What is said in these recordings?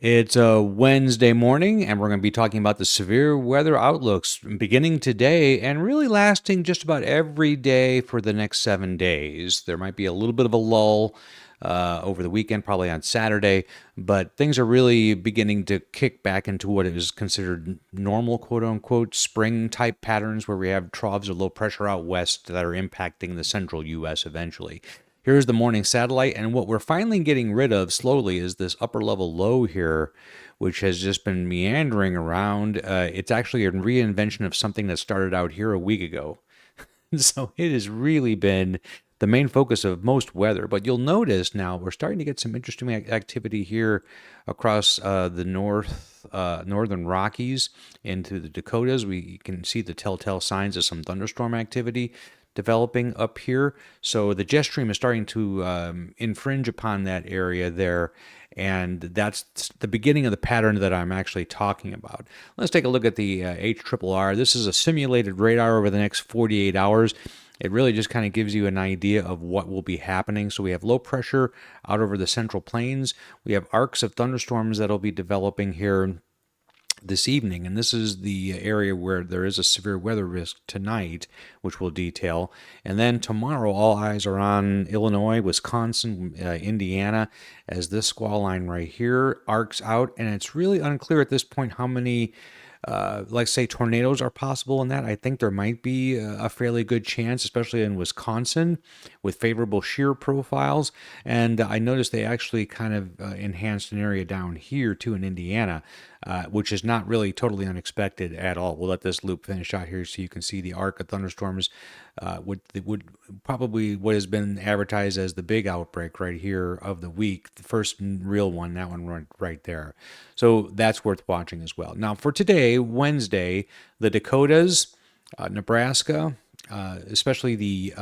It's a Wednesday morning, and we're going to be talking about the severe weather outlooks beginning today and really lasting just about every day for the next 7 days. There might be a little bit of a lull over the weekend, probably on Saturday, but things are really beginning to kick back into what is considered normal, quote unquote, spring type patterns where we have troughs of low pressure out west that are impacting the central U.S. eventually. Here's the morning satellite, and what we're finally getting rid of slowly is this upper level low here, which has just been meandering around. It's actually a reinvention of something that started out here a week ago. So it has really been the main focus of most weather. But you'll notice now we're starting to get some interesting activity here across the northern Rockies into the Dakotas. We can see the telltale signs of some thunderstorm activity developing up here. So the jet stream is starting to infringe upon that area there. And that's the beginning of the pattern that I'm actually talking about. Let's take a look at the HRRR. This is a simulated radar over the next 48 hours. It really just kind of gives you an idea of what will be happening. So we have low pressure out over the central plains. We have arcs of thunderstorms that'll be developing here this evening, and this is the area where there is a severe weather risk tonight, which we'll detail. And then tomorrow, all eyes are on Illinois, Wisconsin, Indiana, as this squall line right here arcs out, and it's really unclear at this point how many like say tornadoes are possible in that. I think there might be a fairly good chance, especially in Wisconsin with favorable shear profiles. And I noticed they actually kind of enhanced an area down here too in Indiana, which is not really totally unexpected at all. We'll let this loop finish out here so you can see the arc of thunderstorms would probably what has been advertised as the big outbreak right here of the week, the first real one, that one right there. So that's worth watching as well. Now for today, Wednesday, the Dakotas, Nebraska, especially the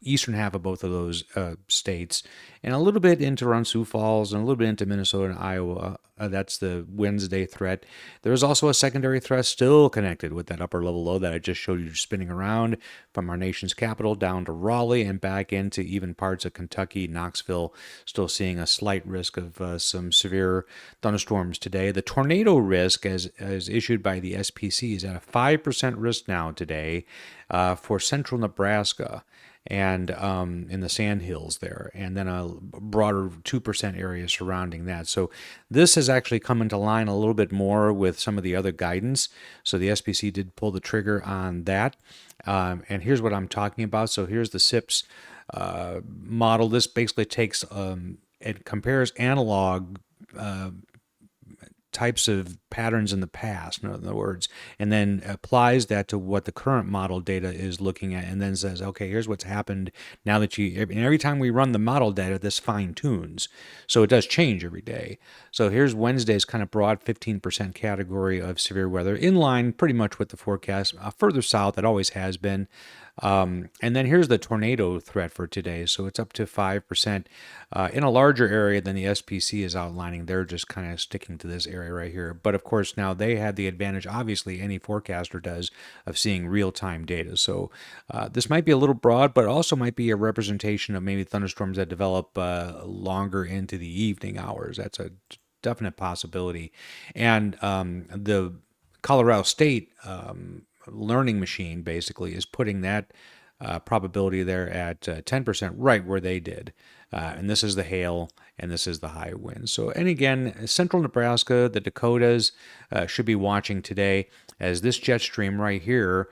eastern half of both of those states, and a little bit into around Sioux Falls and a little bit into Minnesota and Iowa. That's the Wednesday threat. There's also a secondary threat still connected with that upper level low that I just showed you spinning around from our nation's capital down to Raleigh and back into even parts of Kentucky, Knoxville, still seeing a slight risk of some severe thunderstorms today. The tornado risk, as issued by the SPC, is at a 5% risk now today for central Nebraska and in the Sandhills there, and then a broader 2% area surrounding that. So this has actually come into line a little bit more with some of the other guidance. So the SPC did pull the trigger on that. And here's what I'm talking about. So here's the SIPS model. This basically takes, it compares analog types of patterns in the past, in other words, and then applies that to what the current model data is looking at, and then says, okay, here's what's happened now that and every time we run the model data, this fine tunes. So it does change every day. So here's Wednesday's kind of broad 15% category of severe weather, in line pretty much with the forecast. Further south, it always has been. And then here's the tornado threat for today. So it's up to 5% in a larger area than the SPC is outlining. They're just kind of sticking to this area right here. But of course, now they have the advantage, obviously, any forecaster does, of seeing real-time data. So this might be a little broad, but also might be a representation of maybe thunderstorms that develop longer into the evening hours. That's a definite possibility. And the Colorado State learning machine basically is putting that probability there at 10%, right where they did. And this is the hail, and this is the high wind. So, and again, central Nebraska, the Dakotas should be watching today as this jet stream right here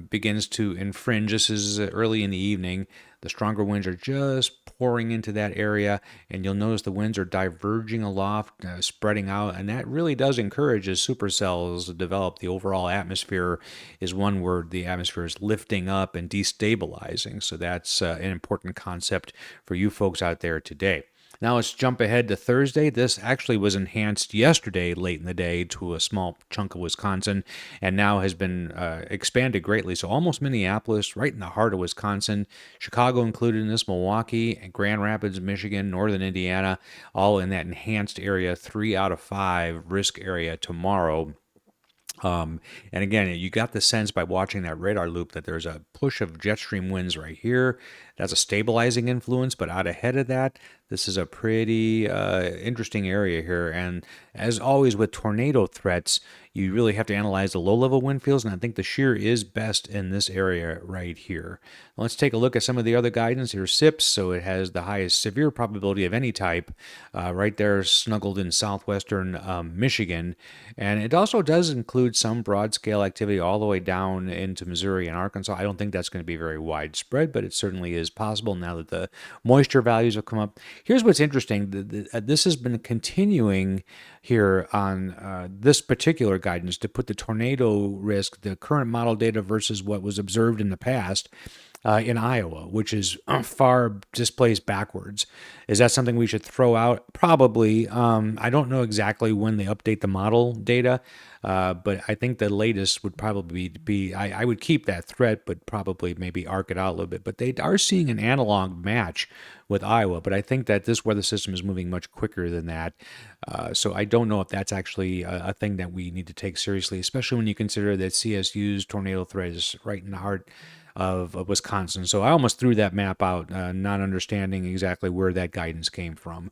begins to infringe. This is early in the evening. The stronger winds are just pouring into that area, and you'll notice the winds are diverging aloft, spreading out, and that really does encourage as supercells develop. The overall atmosphere is one word. The atmosphere is lifting up and destabilizing, so that's an important concept for you folks out there today. Now let's jump ahead to Thursday. This actually was enhanced yesterday late in the day to a small chunk of Wisconsin and now has been expanded greatly. So almost Minneapolis, right in the heart of Wisconsin, Chicago included in this, Milwaukee, and Grand Rapids, Michigan, northern Indiana, all in that enhanced area, 3 out of 5 risk area tomorrow. And again, you got the sense by watching that radar loop that there's a push of jet stream winds right here. That's a stabilizing influence, but out ahead of that, this is a pretty interesting area here. And as always with tornado threats, you really have to analyze the low-level wind fields, and I think the shear is best in this area right here. Let's take a look at some of the other guidance. Here's SIPS, so it has the highest severe probability of any type right there snuggled in southwestern Michigan. And it also does include some broad-scale activity all the way down into Missouri and Arkansas. I don't think that's going to be very widespread, but it certainly is possible now that the moisture values have come up. Here's what's interesting. This has been continuing here on this particular guidance to put the tornado risk, the current model data versus what was observed in the past in Iowa, which is far displaced backwards. Is that something we should throw out? Probably. I don't know exactly when they update the model data, but I think the latest would probably be, I would keep that threat, but probably maybe arc it out a little bit. But they are seeing an analog match with Iowa, but I think that this weather system is moving much quicker than that. So I don't know if that's actually a thing that we need to take seriously, especially when you consider that CSU's tornado threat is right in the heart of Wisconsin. So I almost threw that map out, not understanding exactly where that guidance came from.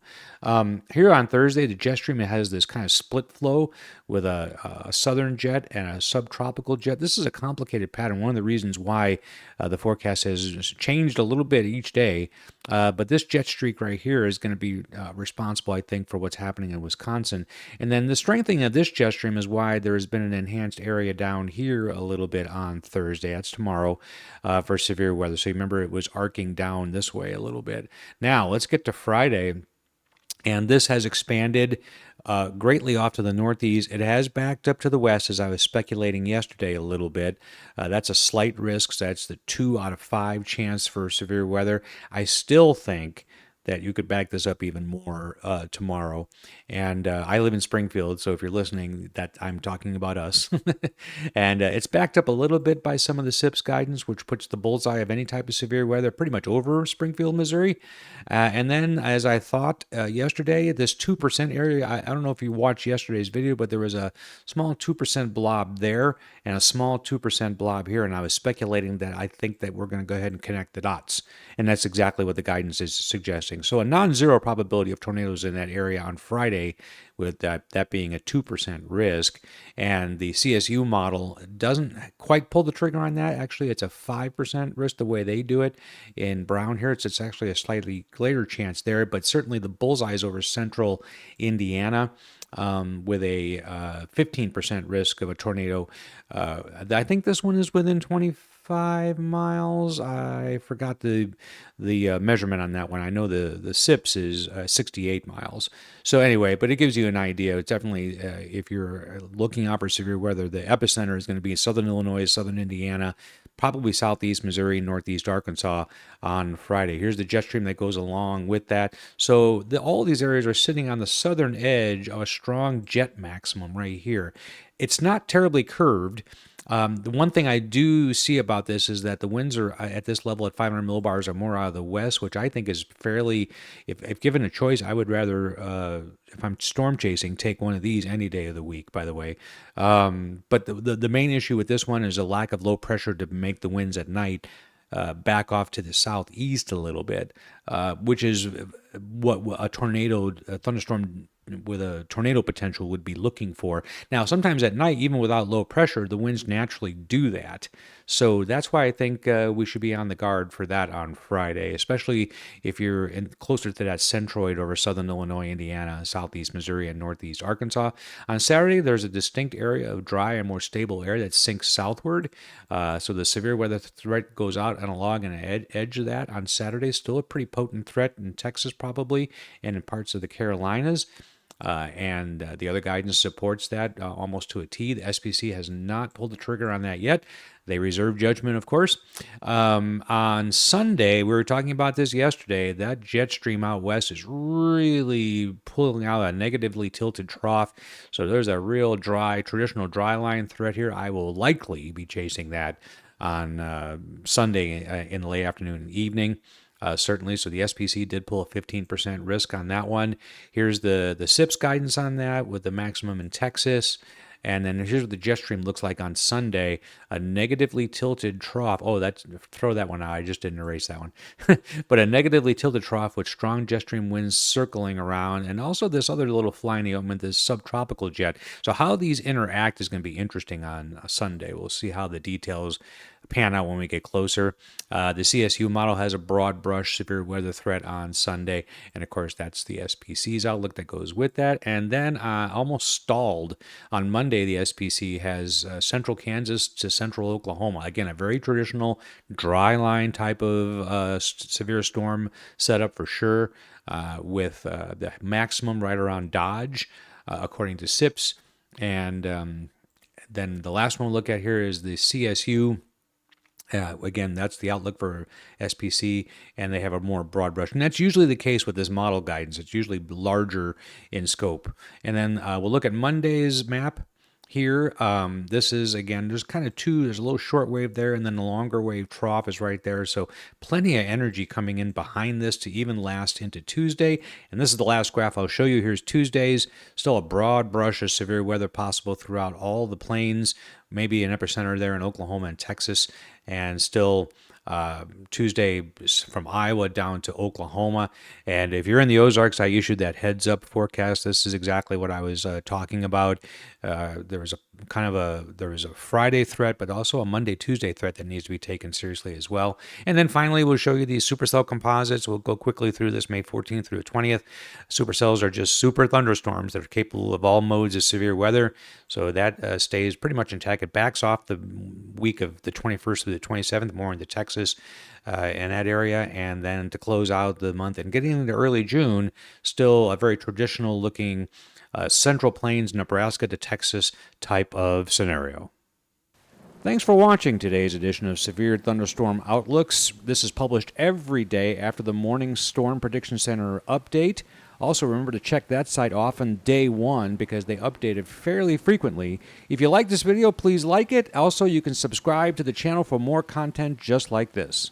Here on Thursday, the jet stream has this kind of split flow with a southern jet and a subtropical jet. This is a complicated pattern. One of the reasons why the forecast has changed a little bit each day. But this jet streak right here is going to be responsible, I think, for what's happening in Wisconsin. And then the strengthening of this jet stream is why there has been an enhanced area down here a little bit on Thursday. That's tomorrow for severe weather. So you remember it was arcing down this way a little bit. Now let's get to Friday. And this has expanded greatly off to the northeast. It has backed up to the west, as I was speculating yesterday a little bit. That's a slight risk. So that's the 2 out of 5 chance for severe weather. I still think that you could back this up even more tomorrow. And I live in Springfield, so if you're listening, that I'm talking about us. And it's backed up a little bit by some of the SIPS guidance, which puts the bullseye of any type of severe weather pretty much over Springfield, Missouri. And then, as I thought yesterday, this 2% area, I don't know if you watched yesterday's video, but there was a small 2% blob there and a small 2% blob here. And I was speculating that I think that we're going to go ahead and connect the dots. And that's exactly what the guidance is suggesting. So a non-zero probability of tornadoes in that area on Friday, with that being a 2% risk. And the CSU model doesn't quite pull the trigger on that. Actually, it's a 5% risk the way they do it. In Brown here, it's actually a slightly greater chance there, but certainly the bullseye is over central Indiana. With a 15% risk of a tornado. I think this one is within 25 miles. I forgot the measurement on that one. I know the SIPS is 68 miles. So anyway, but it gives you an idea. It's definitely, if you're looking out for severe weather, the epicenter is going to be southern Illinois, southern Indiana, probably southeast Missouri, northeast Arkansas on Friday. Here's the jet stream that goes along with that. So all these areas are sitting on the southern edge of a strong jet maximum right here. It's not terribly curved. The one thing I do see about this is that the winds are at this level at 500 millibars are more out of the west, which I think is fairly, if given a choice, I would rather, if I'm storm chasing, take one of these any day of the week, by the way. But the main issue with this one is a lack of low pressure to make the winds at night back off to the southeast a little bit, which is what a thunderstorm with a tornado potential would be looking for. Now, sometimes at night, even without low pressure, the winds naturally do that. So that's why I think we should be on the guard for that on Friday, especially if you're closer to that centroid over southern Illinois, Indiana, southeast Missouri, and northeast Arkansas. On Saturday, there's a distinct area of dry and more stable air that sinks southward. So the severe weather threat goes out and along an edge of that on Saturday. Still a pretty potent threat in Texas probably, and in parts of the Carolinas. And the other guidance supports that almost to a T. The SPC has not pulled the trigger on that yet. They reserve judgment, of course. On Sunday, we were talking about this yesterday, that jet stream out west is really pulling out a negatively tilted trough. So there's a real traditional dry line threat here. I will likely be chasing that on Sunday in the late afternoon and evening. Certainly, so the SPC did pull a 15% risk on that one. Here's the SIPS guidance on that with the maximum in Texas. And then here's what the jet stream looks like on Sunday: a negatively tilted trough. Oh, throw that one out. I just didn't erase that one. But a negatively tilted trough with strong jet stream winds circling around, and also this other little flying element, this subtropical jet. So how these interact is going to be interesting on Sunday. We'll see how the details pan out when we get closer. The CSU model has a broad brush severe weather threat on Sunday, and of course that's the SPC's outlook that goes with that. And then almost stalled on Monday, the SPC has central Kansas to central Oklahoma. Again, a very traditional dry line type of severe storm setup for sure, with the maximum right around Dodge, according to SIPS. And then the last one we'll look at here is the CSU. Again, that's the outlook for SPC, and they have a more broad brush. And that's usually the case with this model guidance. It's usually larger in scope. And then we'll look at Monday's map here. This is, again, there's kind of there's a little short wave there, and then the longer wave trough is right there. So plenty of energy coming in behind this to even last into Tuesday. And this is the last graph I'll show you. Here's Tuesday's. Still a broad brush of severe weather possible throughout all the plains, maybe an epicenter there in Oklahoma and Texas, and still Tuesday from Iowa down to Oklahoma. And if you're in the Ozarks, I issued that heads up forecast. This is exactly what I was talking about. There was a Friday threat, but also a Monday, Tuesday threat that needs to be taken seriously as well. And then finally, we'll show you these supercell composites. We'll go quickly through this May 14th through the 20th. Supercells are just super thunderstorms that are capable of all modes of severe weather. So that stays pretty much intact. It backs off the week of the 21st through the 27th, more into Texas in that area. And then to close out the month and getting into early June, still a very traditional looking Central Plains, Nebraska to Texas type of scenario. Thanks for watching today's edition of Severe Thunderstorm Outlooks. This is published every day after the morning Storm Prediction Center update. Also, remember to check that site off on day one because they update it fairly frequently. If you like this video, please like it. Also, you can subscribe to the channel for more content just like this.